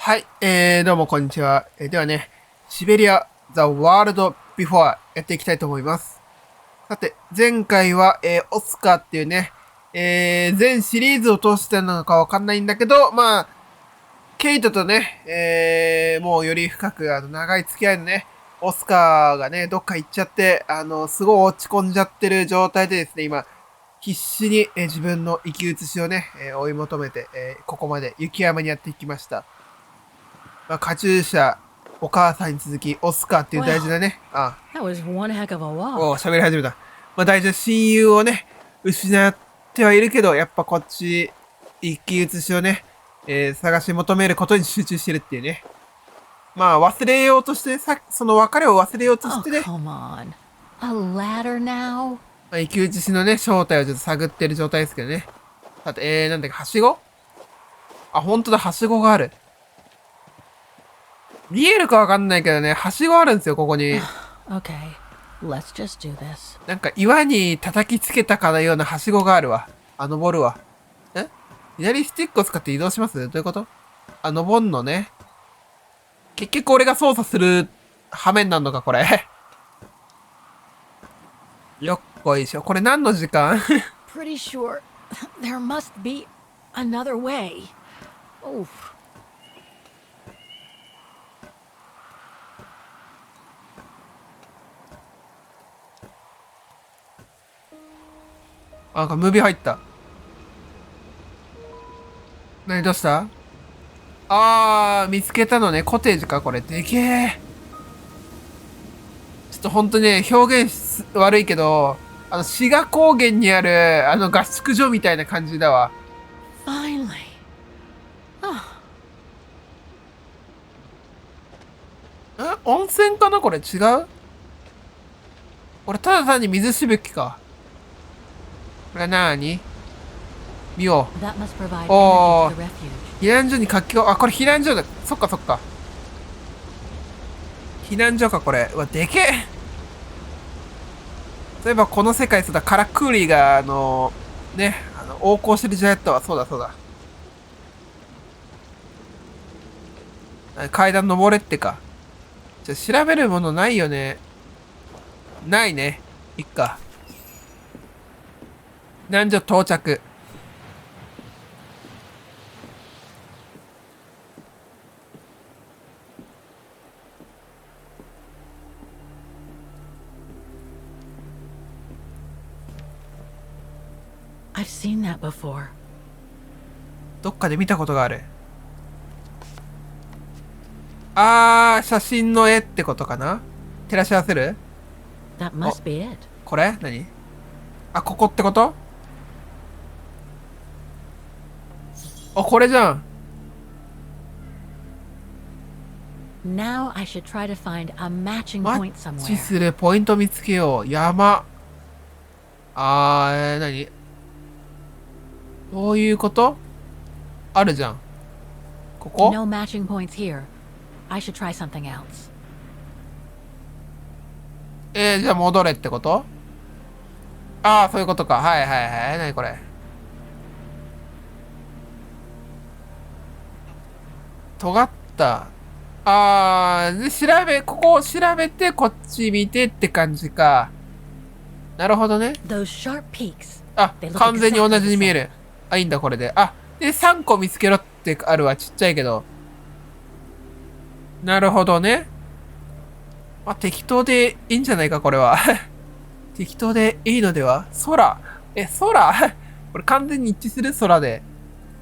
はい、どうもこんにちは。ではね、シベリア、The World Before やっていきたいと思います。さて、前回は、オスカーっていうね、全シリーズを通してなのかわかんないんだけど、まあ、ケイトとね、もうより深く、長い付き合いのね、オスカーがね、どっか行っちゃって、すごい落ち込んじゃってる状態でですね、今、必死に、自分の生き写しをね、追い求めて、ここまで雪山にやっていきました。まあ、カチューシャ、お母さんに続き、オスカーっていう大事なね、喋り始めた。まあ、大事な親友をね、失ってはいるけど、やっぱこっち、生き写しをね、探し求めることに集中してるっていうね。まあ、忘れようとして、その別れを忘れようとしてね。まあ、生き写しのね、正体をちょっと探ってる状態ですけどね。さて、なんだっけ、はしご？あ、ほんとだ、はしごがある。見えるかわかんないけどね、はしごあるんですよ、ここに。なんか岩に叩きつけたかのようなはしごがあるわ。登るわ。左スティックを使って移動します？どういうこと？登んのね。結局俺が操作する羽目になるのか、これ。よっこいしょ。これ何の時間？ Pretty sure there must be another way. Oof.なんかムービー入った。何どうした？見つけたのね。コテージか、これ。でけえ。ちょっとほんとね、表現悪いけど、志賀高原にある、合宿所みたいな感じだわ。Finally. 温泉かなこれ。違う？これただ単に水しぶきか。これはなーに？見よう。おー。避難所に活気を、これ避難所だ。そっかそっか。避難所か、これ。うわ、でけえ。そういえばこの世界、そうだ、カラクーリーが、横行してる時代だったわ。そうだそうだ。階段登れってか。じゃ、調べるものないよね。ないね。いっか。避難所到着。I've seen that before. どっかで見たことがある。写真の絵ってことかな？照らし合わせる？ That must be it. これ？何？ここってこと？これじゃん。Now I should try to find a matching マ point ッチ somewhere. するポイント見つけよう。山。何？どういうこと？あるじゃん。ここ？ No matching points here. I should try something else. じゃあ戻れってこと？そういうことか。はいはいはい。何これ。尖った。で、ここを調べて、こっち見てって感じか。なるほどね。Those sharp peaks. 完全に同じに見える。いいんだ、これで。で、3個見つけろってあるわ。ちっちゃいけど。なるほどね。適当でいいんじゃないか、これは。適当でいいのでは？空。空これ完全に一致する？空で。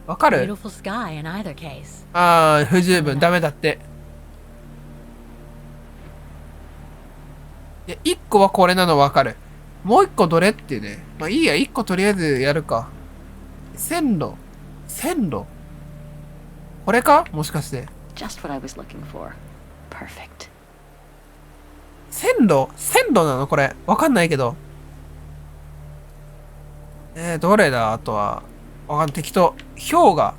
わかる？ Beautiful sky in either case. 不十分。ダメだって。いや、1個はこれなのわかる。もう1個どれってね。いいや、1個とりあえずやるか。線路。これか？もしかして。Just what I was looking for. Perfect. 線路なのこれ。わかんないけど。どれだ？あとは。わかんない。適当。氷河。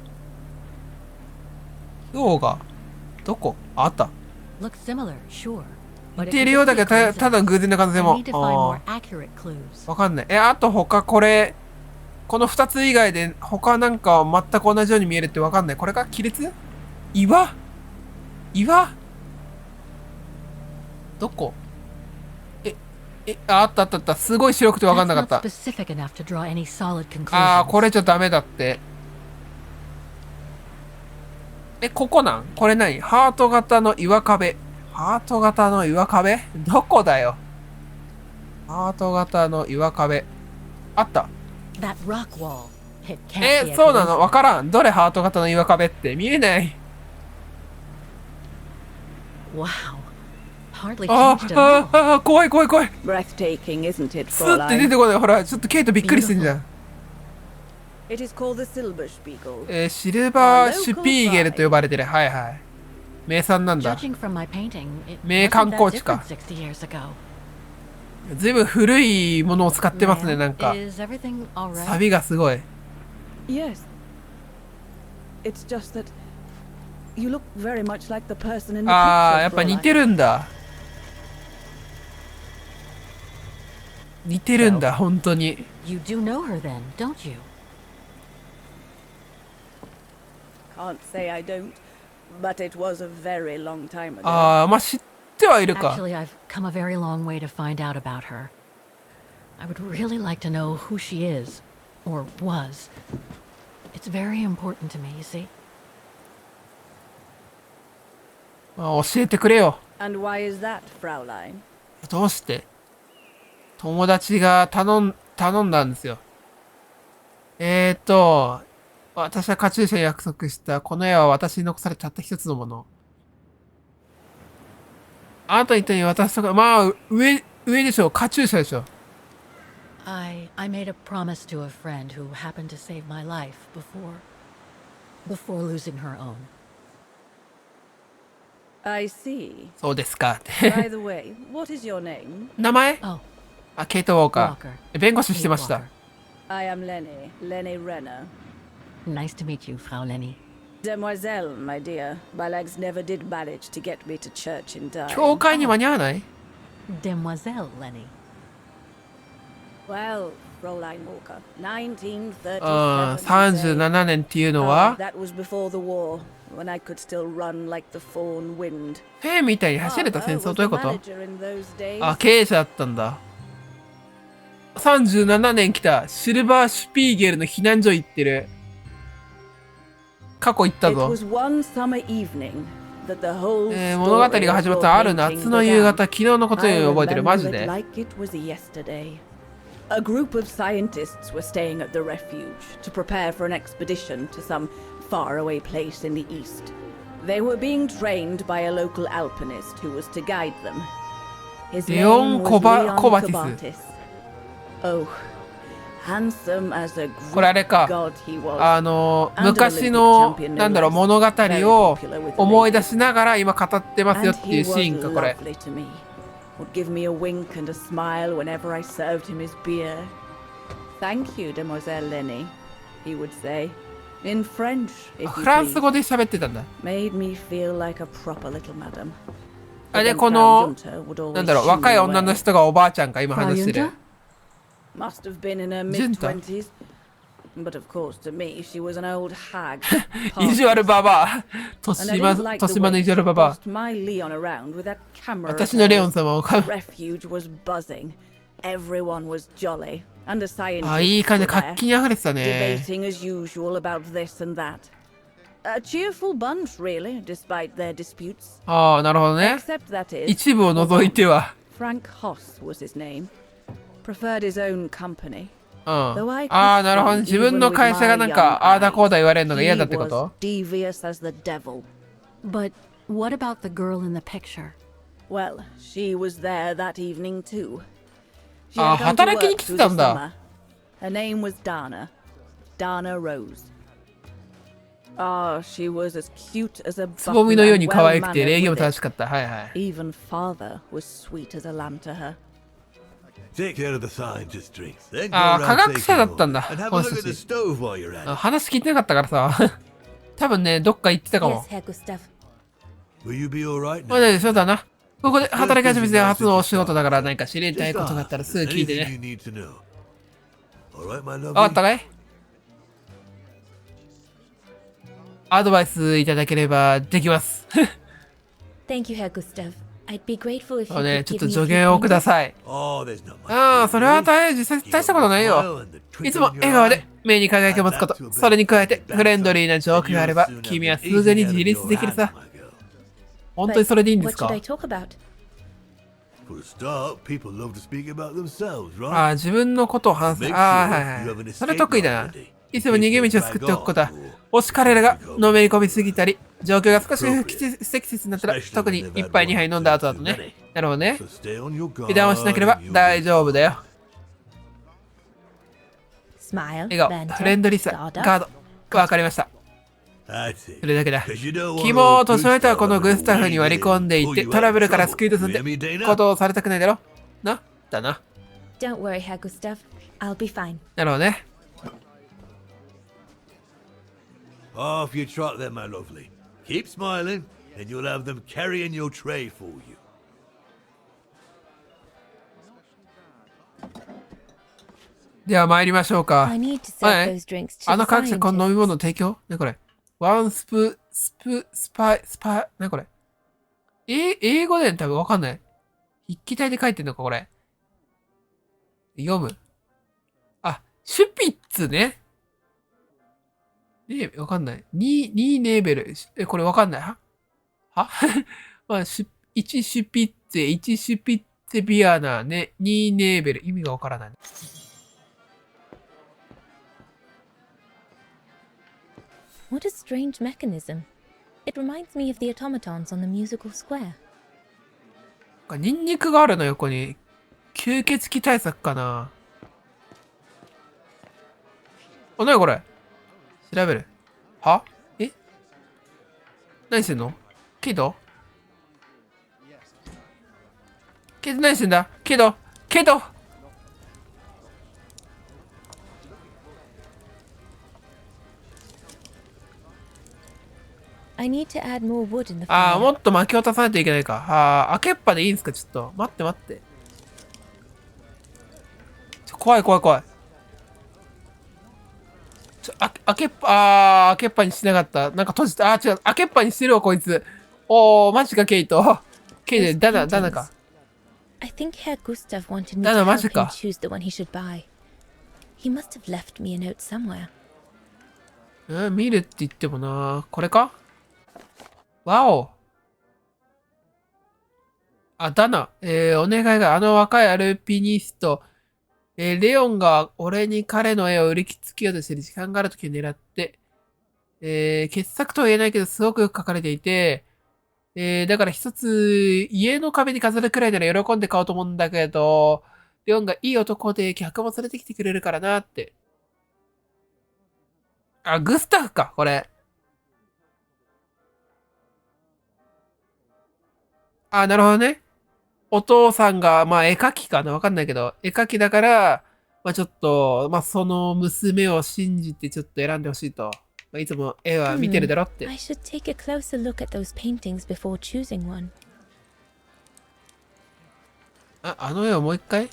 どこ？あった。Looks similar, sure. 似ているようだけど、ただ偶然な可能性も。わかんない。あと他これ、この2つ以外で他なんか全く同じように見えるってわかんない。これか？亀裂？岩？岩どこ？あったあったあった。すごい白くてわかんなかった。ああ、これじゃダメだって。ここなん？これ何？ハート型の岩壁。ハート型の岩壁？どこだよ。ハート型の岩壁。あった。そうなの？わからん。どれハート型の岩壁って見えない。怖い怖い怖い。スッて出てこない。ほら、ちょっとケイトびっくりしてんじゃん。シルバーシュピーゲルと呼ばれてる。はいはい。名産なんだ。名観光地か。ずいぶん古いものを使ってますね、なんか。サビがすごい。ああ、やっぱ似てるんだ。似てるんだ、本当に。ああ、まあ知ってはいるか。Actually, I've come a very long way to find out about her. I would really like to know who she is, or was. It's very important to me, you see. まあ教えてくれよ。 And why is that, Fraulein? どうして？友達が頼んだんですよ。私はカチューシャに約束した。この絵は私に残されたった一つのもの。あなた言ったように私とか、まあ、上でしょ。カチューシャでしょ。I made a promise to a friend who happened to save my life before losing her own. I see. そうですか。By the way, what is your name? 名前？ Oh, ケイト・ウォーカー。弁護士してました。I am Lenny Renner. Nice to meet you, Frau Lenny. Demoiselle, my dear. My legs never did manage to get me to church in time. 教会に間に合わない？ Demoiselle Lenny. Well, Fräulein Walker, 1937. 37年っていうのは That was before the war, when I could still run like the fawn wind. 兵みたいに走れた戦争どういうこと？ Manager in those days. あ、経営者だったんだ。37年来た。シルバーシュピーゲルの避難所行ってる。過去行ったぞ。物語が始まったある夏の夕方、昨日のことを覚えてる。マジで。A group of scientists were staying at the refuge to prepare for an expedition to some faraway place in the east. They were being trained by a local alpinist who was to guide them. His name was Leon Kobatis. Oh, handsome as a Greek god he was. 昔の、なんだろう、物語を思い出しながら今語ってますよっていうシーンか、これ。Would give me a wink and a smile whenever I served him his beer. Thank you, Demoiselle Lenny, he would say. In French, if you フランス語で喋ってたんだ。made me feel like a proper little madam. で、この、なんだろう、若い女の人がおばあちゃんか、今話してる。Must have been in her mid-20s. But of course, to me, she was an old hag. 意地悪ババア。年間の意地悪ババア。私のレオン様を買う。Refuge was buzzing. Everyone was jolly. And a scientist あ、いい感じで活気に溢れてたね。debating as usual about this and that. A cheerful bunch, really, despite their disputes. ああ、なるほどね。 Except that is, 一部を除いては。Frank Hoss was his name. Preferred his own company. うん。ああ、なるほど。自分の会社がなんか、ああだこうだ言われるのが嫌だってこと？ Devious as the devil. But what about the girl in the picture? Well, she was there that evening too. ああ、働きに来てたんだ。Her name was Dana. Dana Rose. Ah, she was as cute as a つぼみのように可愛くて礼儀も正しかった。はいはい。 Even father was sweet as a lamb to her. ああ、科学者だったんだ。この人たち。話聞いてなかったからさ。多分ね、どっか行ってたかも。そうだな。ここで働き始めて初のお仕事だから何か知りたいことがあったらすぐ聞いてね。わかったかい？アドバイスいただければできます。Thank you, Herr Gustav. I'd be grateful if そう you ね、 could ちょっと give me 助 a 言 few をくだ pointers. さい。 Oh, there's not much. ああ、それは実際大したことないよ。いつも笑顔で目に輝きを持つこと。それに加えてフレンドリーなジョークがあれば、君はすぐに自立できるさ。本当にそれでいいんですか？ What should I talk about? For a start, people love to speak about themselves, あ right? あ、自分のことを話す。ああ、はいはい。それ得意だな。いつも逃げ道を作っておくことは、もし彼らがのめり込みすぎたり、状況が少し不適切になったら、特に1杯2杯飲んだ後だとね。なるほどね。 So stay on your guard. 油断をしなければ大丈夫だよ。 Smile, 笑顔、 banter, フレンドリーさ、 guard up. ガード。わかりました。 That's it. それだけだ。 'Cause you don't want 君も old 年老いた Gustav このグスタフに割り込んでいってトラブルから救い出すんて Hear me, Dana? ことをされたくないだろな。だな。 Don't worry, Herr Gustav. I'll be fine. なるほどね。 Off you trot then, my lovely. Keep smiling, and you'll have them carrying your tray for you. では参りましょうか。 I need to は serve い those drinks to あ the の各社この飲み scientists. 物の提供ねこれ。ワンスプ、スパイ、ねこれ。英語で多分わかんない。筆記体で書いてんのかこれ。読む。あ、シュピッツね。ねわかんない。2ネーベル。これわかんない。はまあ、1シュピッツェ、1シュピッツェビアナね。2ネーベル。意味がわからない。What a strange mechanism. It reminds me of the automatons on the musical square. ニンニクがあるの横に。吸血鬼対策かな。あ、なにこれ調べる。は何してんのけど何してんだけど I need to add more wood in the ああ、も fire. っと薪を足さないといけないか。ああ、開けっぱでいいんすかちょっと。待って。怖い。開けっぱにしなかった。なんか閉じた。違う。開けっぱにしてるわ、こいつ。おー、マジか、ケイト。ケイト、ダナか。 I think Herr Gustav wanted me No, to no, help him Magica. choose the one he should buy. He must have left me a note somewhere. 見るって言ってもな。これかわお。あ、ダナ。お願いが、あの若いアルピニスト。レオンが俺に彼の絵を売りつけようとしてる時間がある時を狙って、傑作とは言えないけどすごくよく描かれていて、だから一つ家の壁に飾るくらいなら喜んで買おうと思うんだけど、レオンがいい男で客も連れてきてくれるからなって。あ、グスタフか、これ。あ、なるほどね。お父さんが、まあ、絵描きかなわかんないけど、絵描きだから、まあちょっと、まあその娘を信じてちょっと選んでほしいと。まあ、いつも絵は見てるだろって。 I should take a closer look at those paintings before choosing one. あの絵をもう一回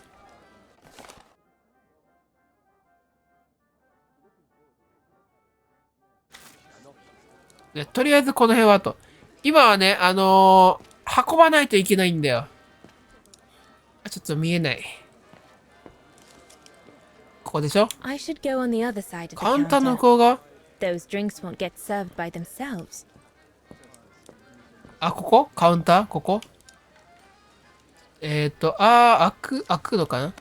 ね、とりあえずこの辺はあと。今はね、運ばないといけないんだよ。ちょっと見えない。ここでしょ I should go on the other side of the カウンターの向 counter. こう側 Those drinks won't get served by themselves. あ、ここカウンターここ開くのかな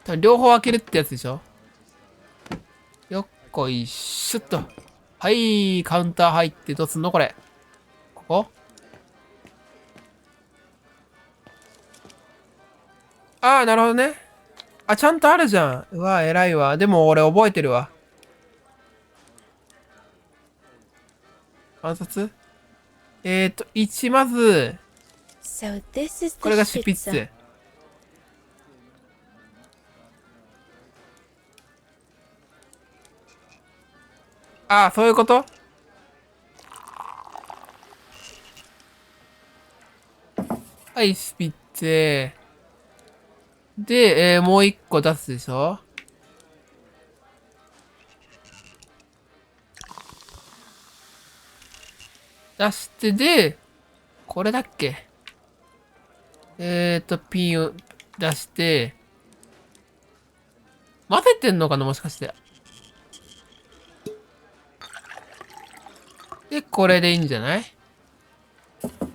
多分両方開けるってやつでしょよっこいしょっと。はい、カウンター入ってどうすんのこれ。ここなるほどね。ちゃんとあるじゃん。うわ、偉いわ。でも俺覚えてるわ。観察1、まず、 So this is これ the がシュピッ Spitzer. ツ。そういうことはい、スピッツェ。で、もう一個出すでしょ出して、で、これだっけ？ピンを出して、混ぜてんのかなもしかして。で、これでいいんじゃない？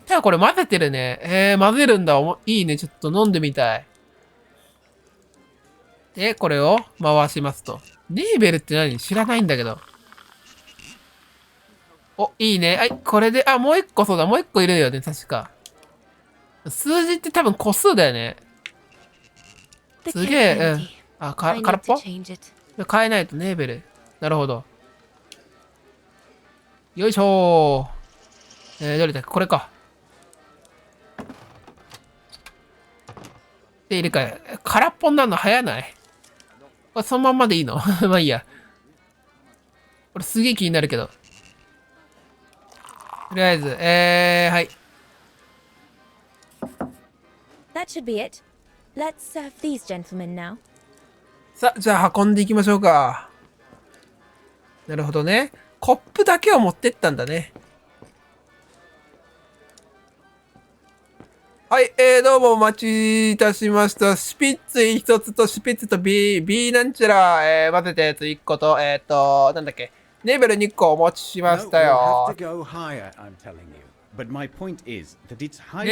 じゃあこれ混ぜてるね。混ぜるんだ。いいね。ちょっと飲んでみたい。で、これを回しますと。ネーベルって何？知らないんだけど。お、いいね。はい、これで、あ、もう一個そうだ。もう一個いるよね。確か。数字って多分個数だよね。すげえ、うん。あ、空っぽ？変えないとネーベル。なるほど。よいしょー。どれだっけ？これか。で、いるか。空っぽになるの早ない？これそのまんまでいいの？まあいいや。これすげえ気になるけど。とりあえず、はい。That should be it. Let's serve these gentlemen now. さあ、じゃあ運んでいきましょうか。なるほどね。コップだけを持ってったんだね。はい、どうもお待ちいたしました。シュピッツ1つとシュピッツと B なんちゃら、混ぜたやつ1個と、なんだっけ、ネーベル2個お持ちしましたよ。霊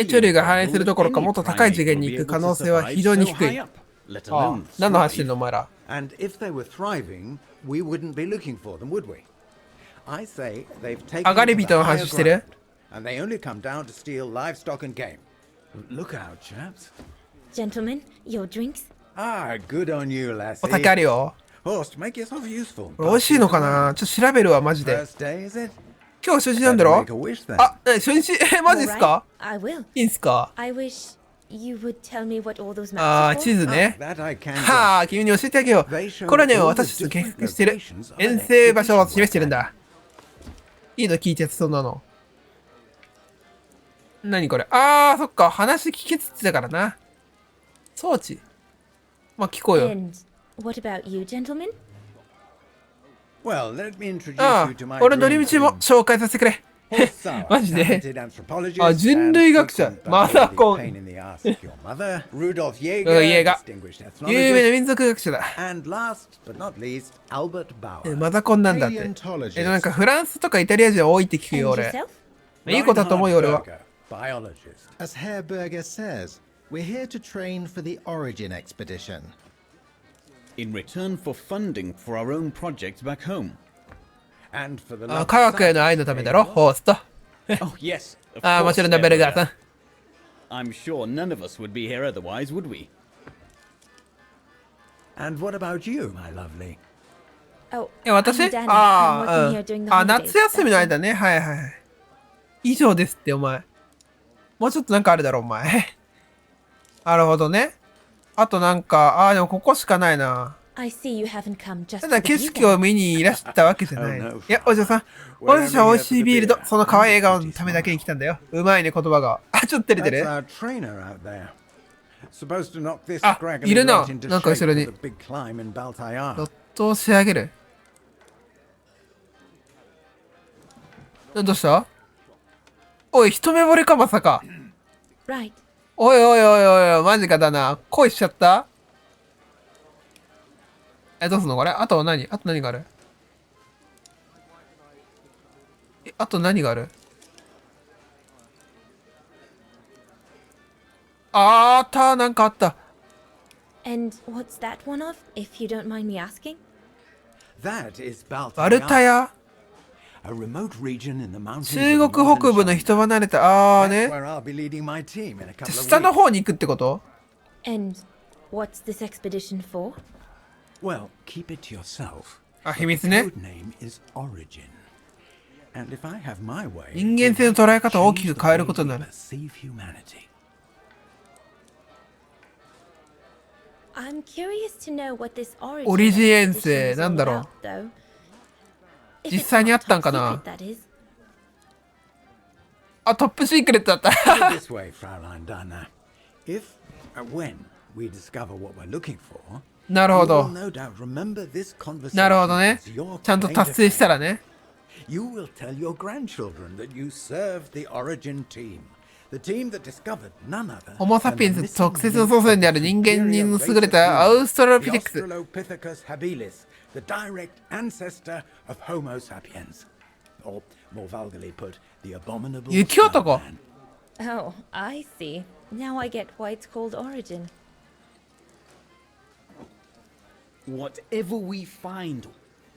長類が反映するどころかもっと高い次元に行く可能性は非常に低い。ああ、何の話してんのお前ら。And if they were thriving, we wouldn't be looking for them, would we? I say they've taken 上がり to 人 the の higher 話してる ground, and they only come down to steal livestock and game. Look out, chaps. Gentlemen, your drinks? Ah, good on you, お lassie. 酒あるよ。 Host, make yourself useful. これ美味しいのかな？ちょっと調べるわ、マジで。 First day, is it? 今日初日なんだろ？ Better make a wish then. あ、初日マジっすか？ I will. いいんすか？ I wish you would tell me what all those maps あ are あ、 for. 地図ね。 That I can. はあ、君に教えてあげよう。これね、私たちの計画してる遠征場所を示してるんだ。いいの聞いてやつ、そんなの。何これ？あー、そっか。話聞けつってたからな。装置。まあ、聞こうよ。 And what about you, gentlemen? Well, let me introduce あ you to あ、 my 俺の乗り dream 道も team. 紹介させてくれ。 Horse マジで talented anthropologist あ、人類学者 and frequent マザコン pain in the ass of your mother, Rudolf 家 Jäger, が distinguished 有名な ethnologist, 民族学者だ。 and last but not least, Albert Bauer. マザコンなんだって。なんかフランスとかイタリア人多いって聞く And よ、俺。 yourself? いいことだと思うよ、俺は。 Reinhard Berger, biologist. As Herr Berger says, we're here to train for the Origin expedition. In return for funding for our own projects back home. And for the あ、 love 科 of 学への愛のためだろ、 science, ホースト。 Oh, yes. Of あ、も course, ちろんだ、ベルガーさん。 I'm sure none of us would be here otherwise, would we? And what about you, my lovely? Oh, 私 I'm Danny. あ I'm あ、う working here ん。 during the あ、 holidays. 夏休みの That's 間ね。はいはいはい。以上ですって、お前。もうちょっとなんかあるだろ、お前。なるほどね。あとなんか、でもここしかないな。 all. I see you haven't come just た for だ the 景 view 色を見にいらしたわけじゃない。いや、お嬢さん。俺たちは美味しいビールと、その可愛い笑顔のためだけに来たんだよ。うまいね、言葉が。あ、ちょっと照れて That's る our trainer out there. Supposed to knock this あ、 scraggly いるな。 rat into なんか shape 後ろ for に the。big climb in ロ Baltayar. ットを仕上げる。どうしたおい、一目惚れか、まさか。 Right. おいおいおいおいおい、マジかだな。恋しちゃった？どうすんのこれ？あと何がある？あと何がある？あった、なんかあった。 And what's that one of, if you don't mind me asking? That is バルタ Baltayar, ヤ？ a remote region in the mountains 中 of 国 northern 北部の China. 人離れた。That's ね。 where I'll be leading my team in a じゃ couple of 下の weeks. 方に行くってこと？ And what's this expedition for? Well, keep it to yourself. あ、秘密 The ね。 code name is Origin. And if I have my way, 人間性の捉え方を大きく変えることになる。 perceive humanity. I'm curious to know what this origin オリジン遠 expedition 征 is なん all だろう。 about, though. If 実 it's 際にあ not ったん top かな？ secret, that is. あ、トップシークレットだった。 Put it this way, Fraulein Dana. If, when we discover what we're looking for, なる you ほ will ど。 no doubt remember this なるほ conversation どね as your。ちゃんと claim 達 to 成したら fame. ね。 You will tell your grandchildren that you served the Origin team, The team that discovered none other ホモ・サピエン than ス the 特設の祖先である人間に優れたアウストラピテクス。 Australopithecus habilis, the direct ancestor of Homo sapiens. Or, more vulgarly put, the abominable 雪男。 snowman. Oh, I see. Now I get why it's called Origin. Whatever we find,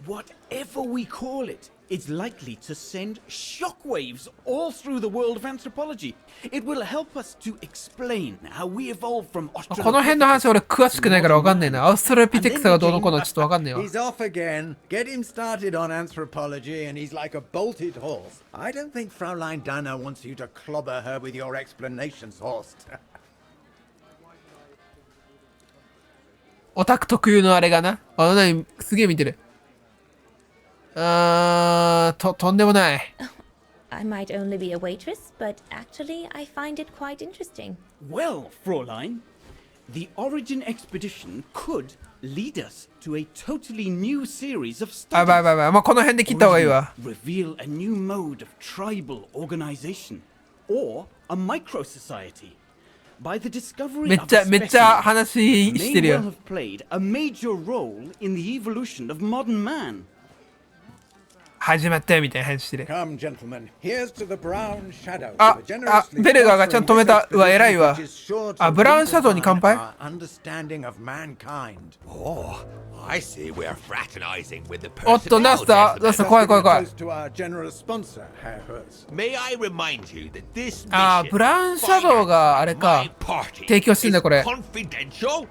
whatever we call it, it's likely to send shockwaves all through the world of anthropology. It will help us to explain how we evolved from この辺の話俺詳しくないからわかんねえな。アウストラピテクスがどうのこうのちょっとわかんねえわ。 He's off again. Get him started on anthropology and he's like a bolted horse. I don't think Fraulein Dana wants you to clobber her with your explanations, Horst. オタク特有のあれがな。何すげえ見てる。とんでもない。 I might only be a waitress, but actually I find it quite interesting. Well, Fräulein, the Origin expedition could lead us to a totally new series of あ、ばい studies. ばいばい。まあ、この辺で切った方がいい Or わ。 reveal a new mode of tribal organization or a micro society. By the discovery めっ of ちゃ a めっちゃ specimen 話して may る well よ。 have played a major role in the evolution of modern man. 始まったよみたいな話してる。 Come, gentlemen. Here's to the brown shadow. あ、ベルガーがちゃんと止めた。うわ、偉いわ。あ、ブラウンシャドウに乾杯。 Understanding of mankind. Oh, I see we're fraternizing with the おっと、ナスタ、ナスタ、怖い怖い怖い。 To our general sponsor, Herr Hertz. May I remind you that this あ、ブラウンシャドウがあれか。提供してんだこれ。 confidential?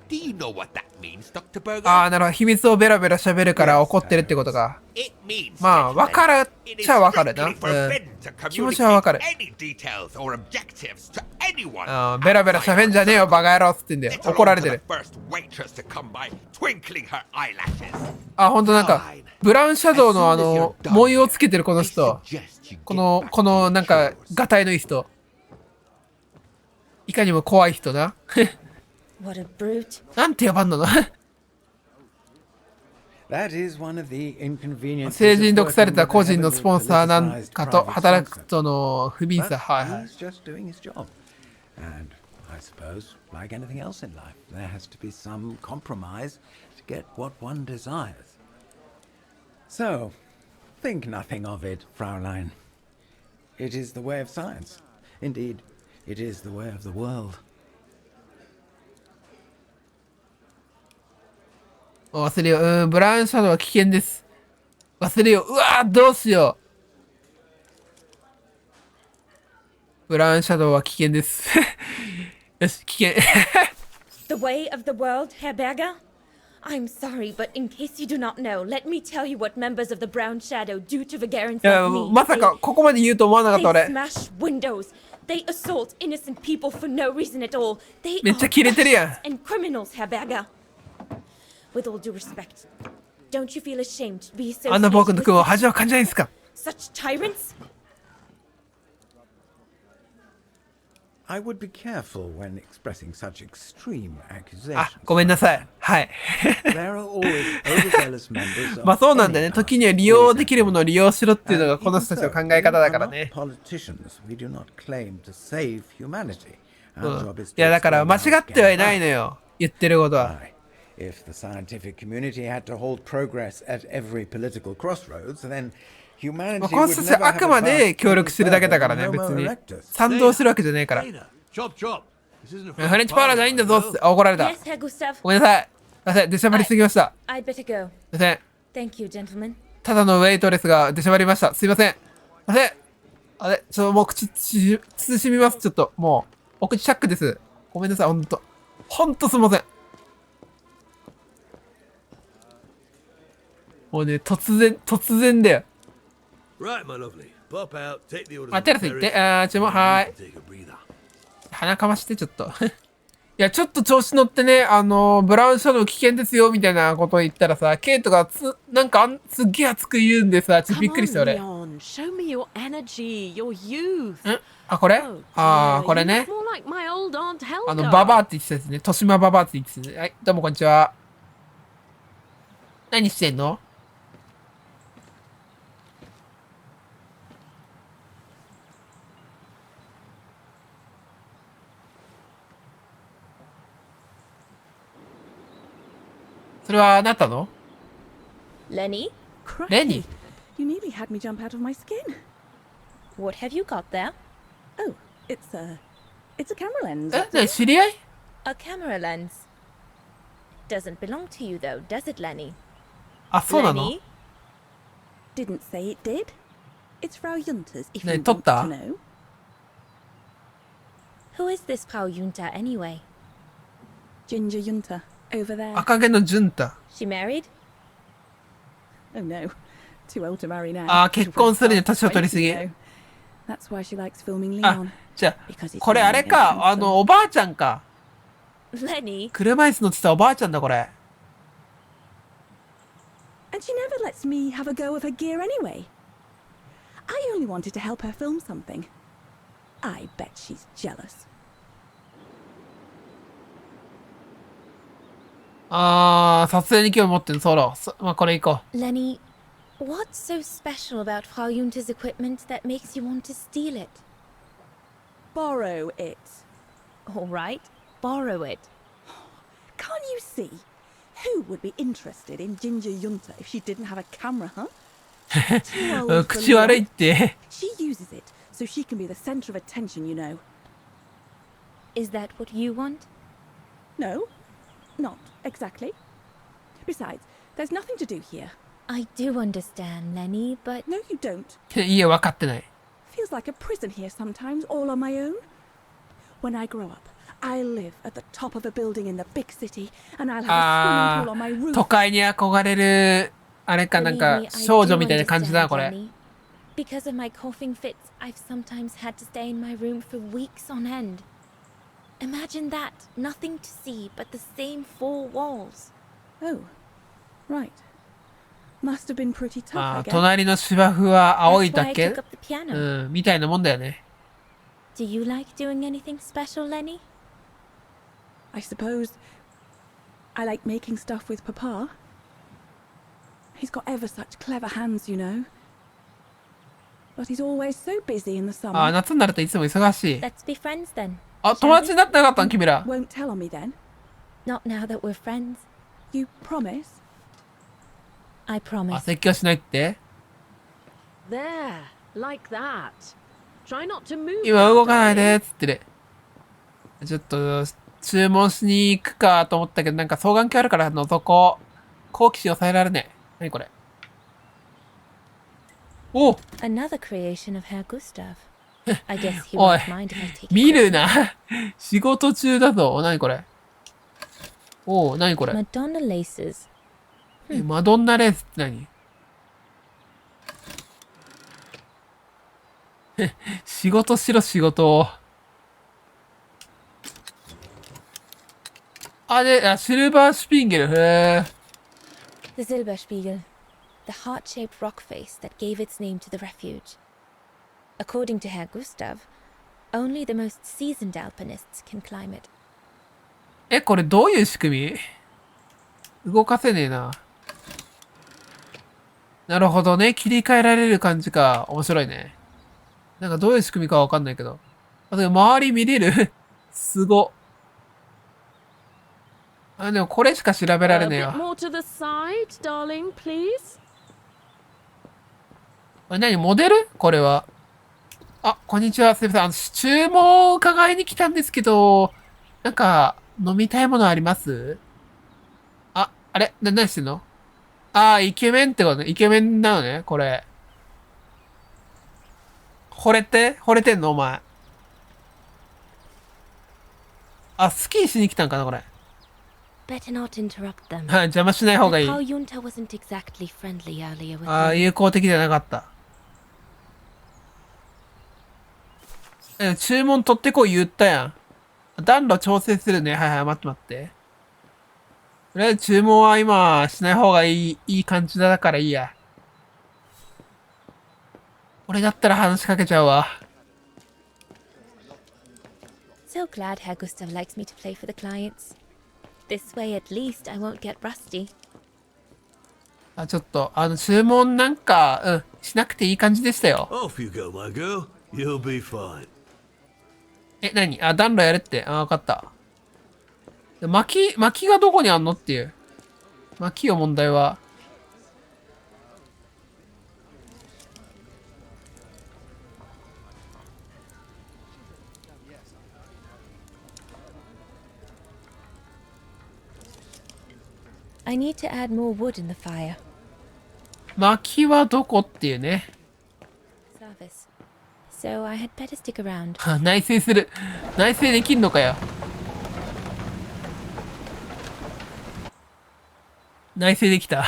Do you know what that means, Dr. Berger? あ、なるほど。秘密をベラベラ喋るから怒ってるってことか。 It means まあ、わかるっ it ちゃ is わかるな。 strictly forbidden to 気持ちはわかる。 communicate any details or objectives to anyone. あ、ベラベラ喋んじゃねえよ、バカ野郎っつってんだよ。 Let 怒られ alone て to る the。first waitress to come by, twinkling her eyelashes. あ、ほんとなんか、ブラウンシャドウの文様をつけてるこの人。 Suggest you このなんか、がたいのいい人。いかにも怖い人な。 What a brute. なんて呼ばんのな。 That is one of the inconveniences 成人 of 毒され working た with 個人 a のスポンサーなん heavily かと politicized 働く private との不憫 sponsor. さ。はい But はい。 he's just doing his job. And I suppose, like anything else in life, there has to be some compromise to get what one desires. So, think nothing of it, Fraulein. It is the way of science. Indeed, it is the way of the world. 忘れよう。ブラウンシャドウは危険です。忘れよう。うわー、どうしよう。ブラウンシャドウは危険です。よし、危険。 The way of the world, Herr Berger? I'm sorry, but in case you do not know, let me tell you what members of the Brown Shadow do to Vagarans いや、 like me. まさかここまで言うと思わなかった They 俺。 smash windows. They assault innocent people for no reason at all. They めっちゃ are キレてるやん。 and criminals, Herr Berger. With all due respect, don't you feel ashamed to be あんな僕 associated の with 君を恥を感じないんですか。 such tyrants? I would be careful when expressing such extreme あ、 accusations. ごめんなさい。はい。 There are always overzealous members of まあそうなんだね。 any 時には利用できるものを利用しろっていうのがこの人たちの考え方だからね。 Politicians, we do not claim to save humanity. う Our ん job is いやだから間違ってはいないのよ。言ってることは。 If the scientific community had to hold progress at every political crossroads, then まあ humanity この would 人たちは never あくま have で advanced 協力するだけだから any ね、 further 別 than に Homo erectus. 賛同するわけじゃないから。 Dana, chop chop. This isn't a フレンチパーラーじゃないんだぞっつって。あ、怒られた。 Yes, Herr Gustav. ごめんなさい。すいません。出しゃばりすぎました。 I'd better go. すいません。 Thank you, gentlemen. ただのウェイトレスが出しゃばりました。すいません。すいません。あれ、もう口慎みます。ちょっと、もう、お口チャックです。ごめんなさい、ほんと。ほんとすいません。もうね、突然だよ。 Right, my lovely. Pop out, take the order. あ、テラス行って。注文、はーい。 Take a breather. 鼻かまして、ちょっと。いや、ちょっと調子乗ってね、ブラウンシャドウ危険ですよ、みたいなことを言ったらさ、ケイトがなんかすっげえ熱く言うんでさ、ちょっとびっくりした俺。ん Leon, show me your energy, your youth. あ、これ Oh, あ dear, これ you ね look。more like my old Aunt Helga. ババアって言ってたやつね。豊島ババアって言ってたね。はい、どうもこんにちは。何してんの？それはあなたの Lenny, レニー You nearly had me jump out of my skin. what have you got there? Oh, it's a camera lens. え、ね、知り合い A camera lens. Doesn't belong to you though, does it, Lenny? あ、そうなの Lenny? Didn't say it did. It's Frau Junter's, if Ne, you want totta. to know. Who is this Frau Junta anyway? Ginger Junter, over there. 赤毛のジュンタ。 She married? Oh no, too old to marry now. あー、結婚するには年を取りすぎ。 That's why she likes filming あ Leon.、じゃあ、これあれか、おばあちゃんか。 Lenny? 車椅子乗ってたおばあちゃんだ、これ。And she never lets me have a go of her gear anyway. I only wanted to help her film something. I bet she's jealous. あー、撮影に興味持ってる、そうだ。まあ、これ行こ Lenny, what's so special about Frau Junta's equipment that makes you want to steal it? Borrow it. All right, borrow it. Can't you see? Who would be interested in Ginger Junter if she didn't have a camera, huh? Too う。 old for 口悪いっ Leon. て。She uses it so she can be the center of attention, you know. Is that what you want? No, not exactly. Besides, there's nothing to do here. I do understand, Lenny, but No, you don't. いいえ、分かってない。 Feels like a prison here sometimes, all on my own. When I grow up, I'll live at the top of a building in the big city, and I'll have a swimming あ pool on my ー、 roof. 都会に憧れる、あれか、なん believe か me, I 少女 do みたいな感じだな、 understand, これ。 Lenny. Because of my coughing fits, I've sometimes had to stay in my room for weeks on end. Imagine that, nothing to see but the same four walls. Oh, right. Must have been pretty tough, あ I ー、 guess. 隣の芝生は青い That's だ why I け took up the piano. うん、みたいなもんだよね。 Do you like doing anything special, Lenny? I suppose I like making stuff with Papa. He's got ever such clever hands, you know. But he's always so busy in the あー、 summer. 夏になるといつも忙しい。 Let's be friends then. あ、友達になってなかったん君ら。 Won't tell on me then. Not now that we're friends. You promise? I あ、 promise. 説教しないって。 There, like that. Try not to move. 今 now, 動かないで darling. っつってる。ちょっと、注文しに行くかと思ったけど、なんか双眼鏡あるから覗こう。好奇心抑えられねえ。なにこれ。お Another creation of Herr Gustav. I guess he おい won't mind if I take it. 見るな。仕事中だぞ。なにこれ。おう、なにこれ。 Madonna laces. マドンナレースって何仕事しろ、仕事を。あ、で、シルバーシュピンゲル。へえ。 The Silberspiegel. The heart-shaped rock face that gave its name to the refuge. According to Herr Gustav, only the most seasoned alpinists can climb it. え、これどういう仕組み動かせねえな。なるほどね。切り替えられる感じか。面白いね。なんかどういう仕組みかわかんないけど。あ、でも周り見れるすご。あ、でもこれしか調べられ A ねえ bit わ。 more to the side, darling, please. これ何モデルこれは。あ、こんにちは。すみません。注文を伺いに来たんですけど、なんか、飲みたいものありますあ、あれ何してんのあー、イケメンってことね。イケメンなのね、これ。惚れてんのお前。あ、スキーしに来たんかなこれ。 Better not interrupt them. はい、邪魔しない方がいい。 Frau Junta wasn't exactly friendly earlier with あー、 me. 友好的じゃなかった。注文取ってこい言ったやん。暖炉調整するね。はいはい、待って待って。とりあえず注文は今しない方がいい感じだからいいや。俺だったら話しかけちゃうわ。So glad Herr Gustav likes me to play for the clients. This way at least I won't get rusty. あ、ちょっと、注文なんか、しなくていい感じでしたよ。 Off you go, my girl. You'll be fine. え、何あ、暖炉やるって。あ、わかった。薪がどこにあんのっていう。薪よ、問題は。I need to add more wood in the fire. 薪はどこっていうね。Service. So I had better stick around. 内製する。内製できんのかよ。内製できた。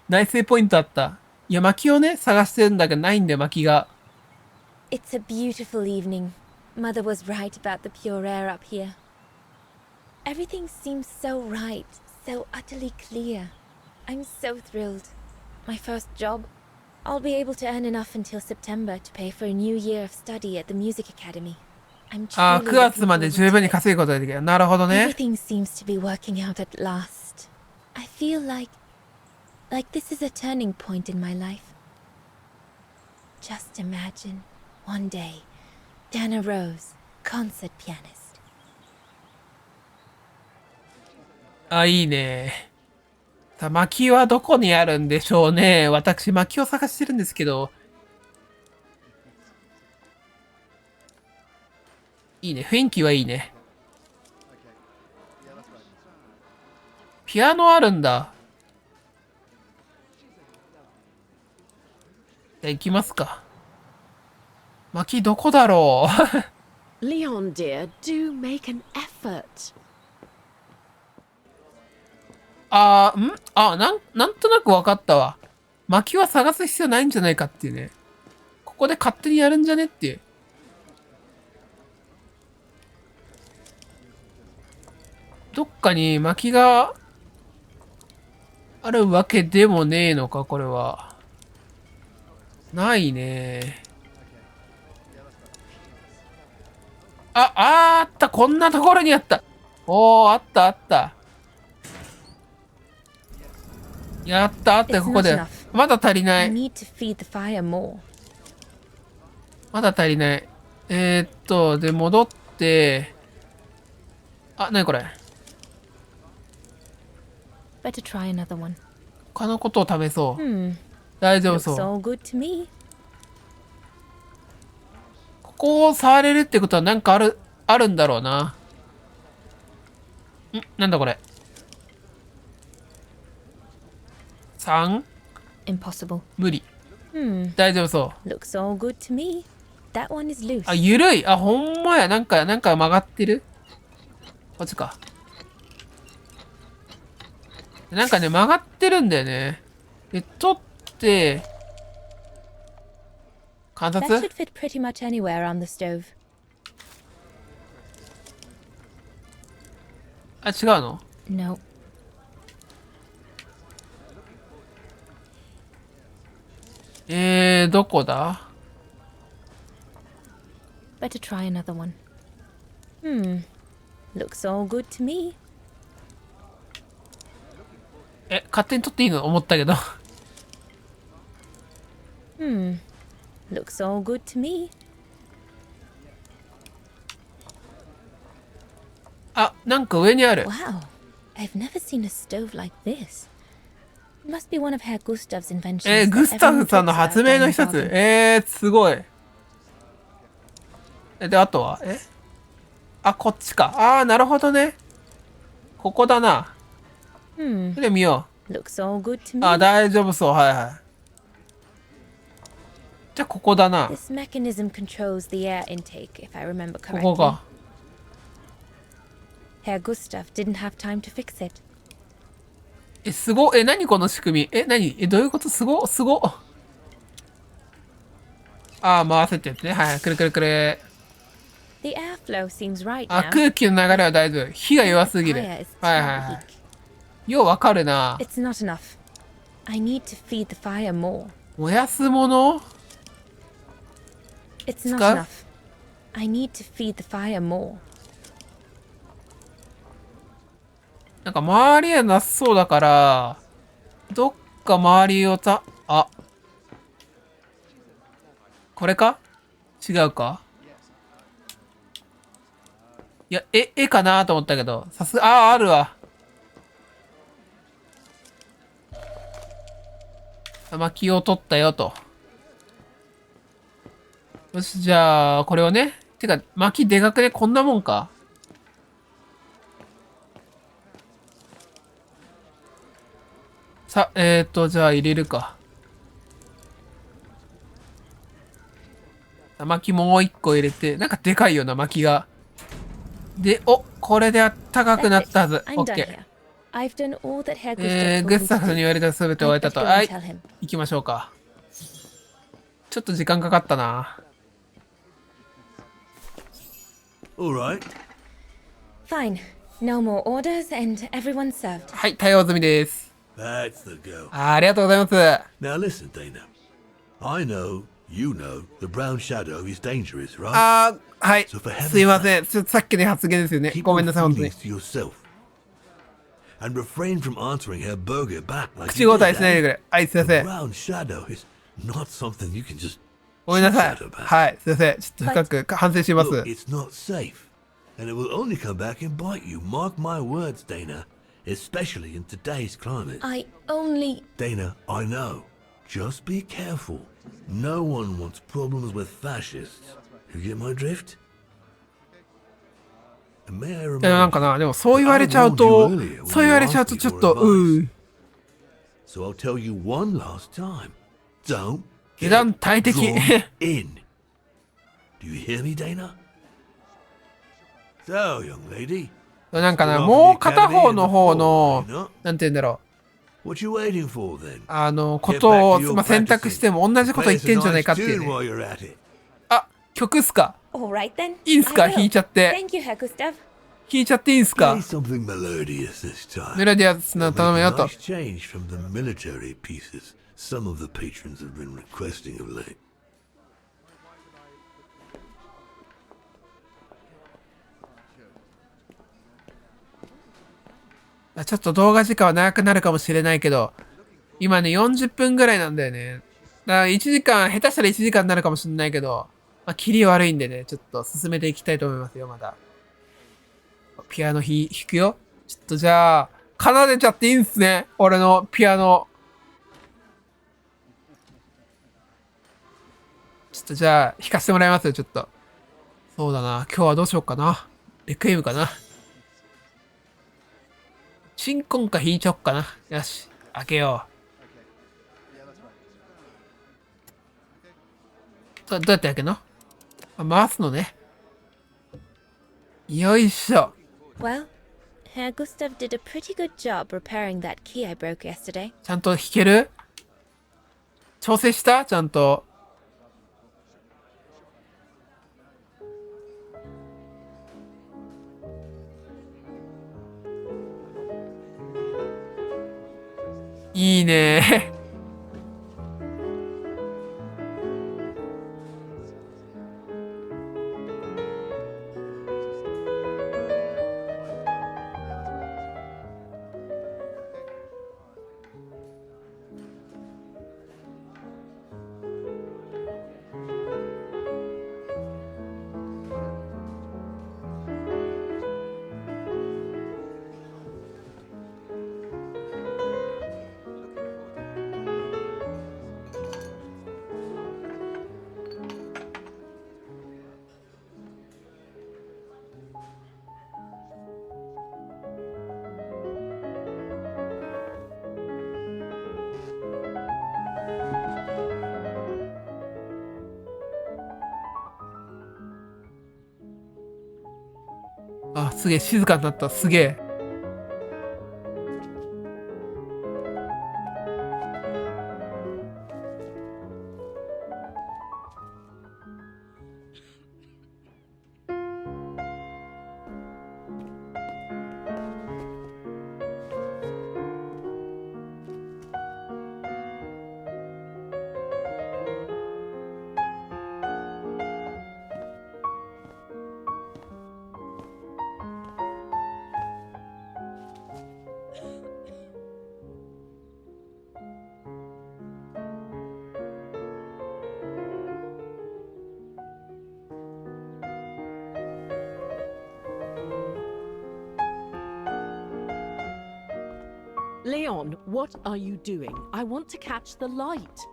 内製ポイントあった。いや、薪をね、探してるんだけど、ないんだよ、薪が。It's a beautiful evening. Mother was right about the pure air up here. Everything seems so right, so utterly clear. I'm so thrilled. My first job. I'll be able to earn enough until September to pay for a new year of study at the music academy. I'm ああ、 truly 9月 looking まで forward 十分 to に it. 稼ぐことができる。なるほどね。 Everything seems to be working out at last. I feel like this is a turning point in my life. Just imagine, one day, Dana Rose, concert pianist. あ、いいね。さあ、薪はどこにあるんでしょうね。私、薪を探してるんですけど。いいね。雰囲気はいいね。ピアノあるんだ。じゃあ行きますか。薪どこだろう。Leon, dear, do make an effort. なんとなく分かったわ。薪は探す必要ないんじゃないかっていうね。ここで勝手にやるんじゃねっていう。どっかに薪があるわけでもねえのか、これは。ないね。あった。こんなところにあった。おー、あった。やった、あったよ、ここで。まだ足りな I い。 need to feed the fire more. まだ足りない。で、戻って、なにこれ。 Better try another one. 他のことを試そう。大丈夫 Looks そう。 all good to me. ここを触れるってことはなんかあるんだろうな。なんだこれ。3? Impossible. 無理。大丈夫そう。 Looks all good to me. That one is loose. ゆるい。ほんまや。なんか曲がってる。こっちか。なんかね、曲がってるんだよね。で、取って、観 That 察 should fit pretty much anywhere on the stove. 違うの No. どこだ Better try another one. Looks all good to me. 勝手に取っていいの思ったけど。Looks all good to me. なんか上にある。 Wow. I've never seen a stove like this. It must be one of Herr Gustav's inventions. グスタフさんの発明の一つ。すごい。で、あとはこっちか。なるほどね。ここだな。で、見よ Looks all good to う。 me. 大丈夫そう。はいはい。じゃあ、ここだな。 This mechanism controls the air intake, if I remember こ correctly. こか。 Herr Gustav didn't have time to fix it. すご。何この仕組み。何どういうこと？すご。回せってやつね。はい。くるくるくる。The airflow seems right now. 空気の流れは大丈夫。火が弱すぎる。 Fire はい is はい too は weak. い。ようわかるな。 It's not enough. I need to feed the fire more. 燃やすもの It's not Scarf? enough. I need to feed the fire more. なんか周りはなさそうだから、どっか周りをこれか違うかいや、絵かなと思ったけど、あるわ。薪を取ったよと。よし、じゃあ、これをね。てか、薪でかくね、こんなもんか。さ、じゃあ入れるか。薪もう一個入れて、なんかでかいよな、薪が。で、お、これであったかくなったはず。オッケー。グッスタフに言われたすべて終えたと。はい。行きましょうか。ちょっと時間かかったな。All right. Fine. No more orders and everyone's served. はい、対応済みです。That's the go. ありがとうございます。Now listen, Dana. I know, you know, the brown shadow is dangerous, right? はい。 So for heaven's すいません。ちょっとさっきの発言ですよね。 Keep ごめん your なさい、本当に。 feelings to yourself. And refrain from answering her burger back like 口 you 答え did, しないでく eh? れ。はい、すいま The せん。 brown shadow is not something you can just ごめんなさい。 chit-chat about. はい、すいません。ちょっと深く反省します。 Look, it's not safe. And it will only come back and bite you. Mark my words, Dana. Especially in today's climate. I only... Dana, I know. Just be careful. No one wants problems with fascists. You get my drift? And may I でもなん remind か you, な、でもそう言われちゃうと、そう言われちゃうとちょっと、so I'll tell you one last time. Don't 油断大敵。 drawn in. Do you hear me, Dana? So, young lady. なんかな、もう片方の方の、なんて言うんだろう。 What you waiting for then? ことを、まあ、選択しても同じこと言ってんじゃないかっていう、ね。あ、曲っすか。 All right then. いいんすか、 I will. 弾いちゃって。 Thank you, Herr Gustav. 弾いちゃっていいんすか。 Play something melodious this time. メロディアスな頼むよ Make a と。 nice change from the military pieces some of the patrons have been requesting of late. ちょっと動画時間は長くなるかもしれないけど、今ね、40分ぐらいなんだよね。だから1時間、下手したら1時間になるかもしれないけど、まあ、切り悪いんでね、ちょっと進めていきたいと思いますよ、まだ。ピアノ弾くよ。ちょっとじゃあ、奏でちゃっていいんすね、俺のピアノ。ちょっとじゃあ、弾かせてもらいますよ、ちょっと。そうだな、今日はどうしようかな。レクイエムかな。新婚歌弾いちゃおっかな。よし、開けよう。どうやって開けるの？回すのね。よいしょ。Well, Herr Gustav did a pretty good job repairing that key I broke yesterday. ちゃんと弾ける？調整した？ちゃんと。いいね。あ、すげえ、静かになった。すげえ。Leon, what are you doing? I want to catch the light.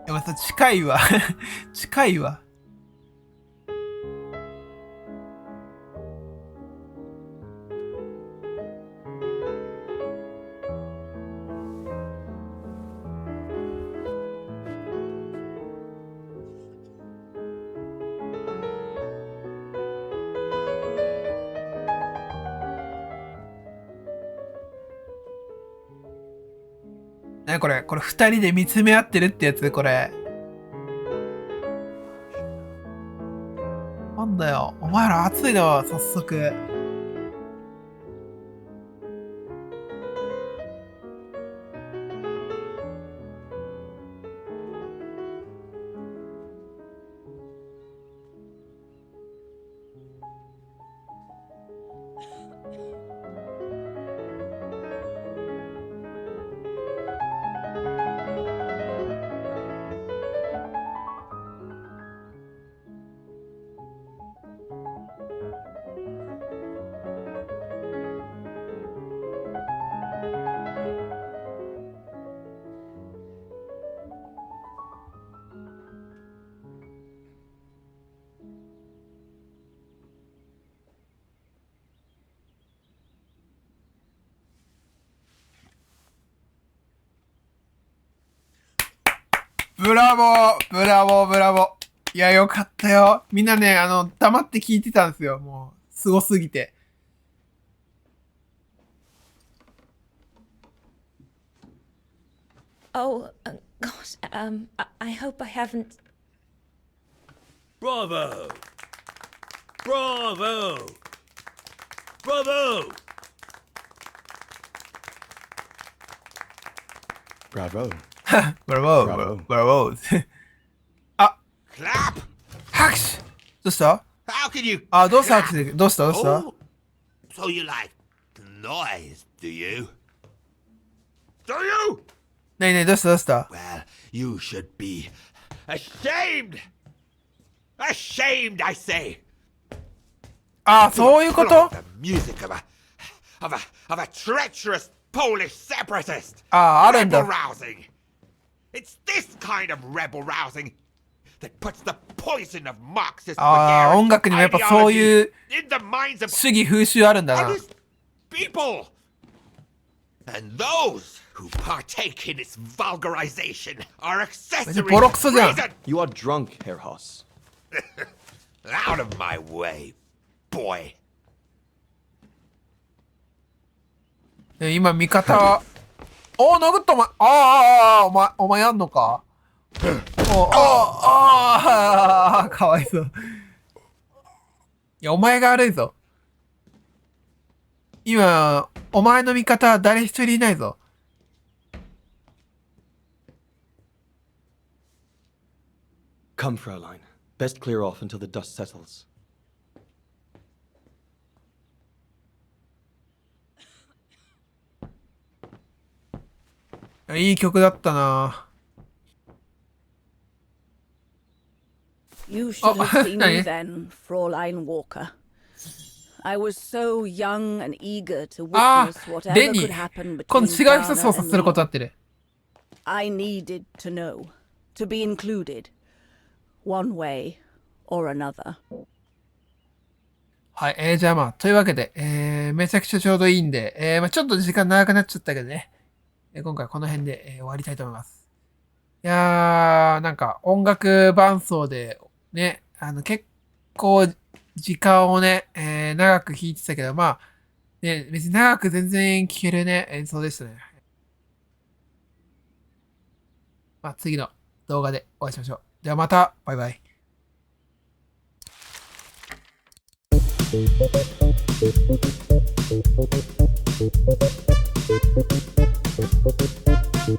でもさ、近いわ。近いわ。ね、これ二人で見つめ合ってるってやつ、これ。なんだよ、お前ら熱いな、早速。ブラボーブラボーブラボー。いや、よかったよ。みんなね、黙って聞いてたんですよ。もう、すごすぎて。Oh, gosh, I hope I haven't... Bravo! Bravo! Bravo! Bravo. ブラボーブラボー。あ、 Clap! 拍手。どうした？ How can you? あ、どうした拍手で、どうしたどうした？ Oh, so you like noise, do you? Do you? なになに、どうしたどうした？ Well, you should be ashamed! Ashamed, I say! あ、そういうこと？ The music of a treacherous Polish separatist! あ、あるんだ。 Rebel rousing! It's this kind of rebel rousing that puts the poison of Marxist ああ、音楽にもやっぱそういう主義風習あるんだな。 honest people! And those who partake in its vulgarization are accessories to treason! You are drunk, Herr Hoss. Out of my way, boy. 今味方は、おー、殴ったお前、お前やんのか？かわいそう。いや、お前が悪いぞ。今、お前の味方は誰一人いないぞ。Come, Fraulein. Best clear off until the dust settles. いい曲だったな。You should have seen me then, Fräulein Walker. I was so young and eager to witness whatever could happen between Dana and me. I needed to know, to be included, one way or another. はい、じゃあまあ、というわけで、めちゃくちゃちょうどいいんで、まあちょっと時間長くなっちゃったけどね、今回この辺で、終わりたいと思います。いやー、なんか音楽伴奏で、ね、結構時間をね、長く弾いてたけど、まあ、ね、別に長く全然聴けるね、演奏でしたね。まあ次の動画でお会いしましょう。ではまた、バイバイ。Thank you. す。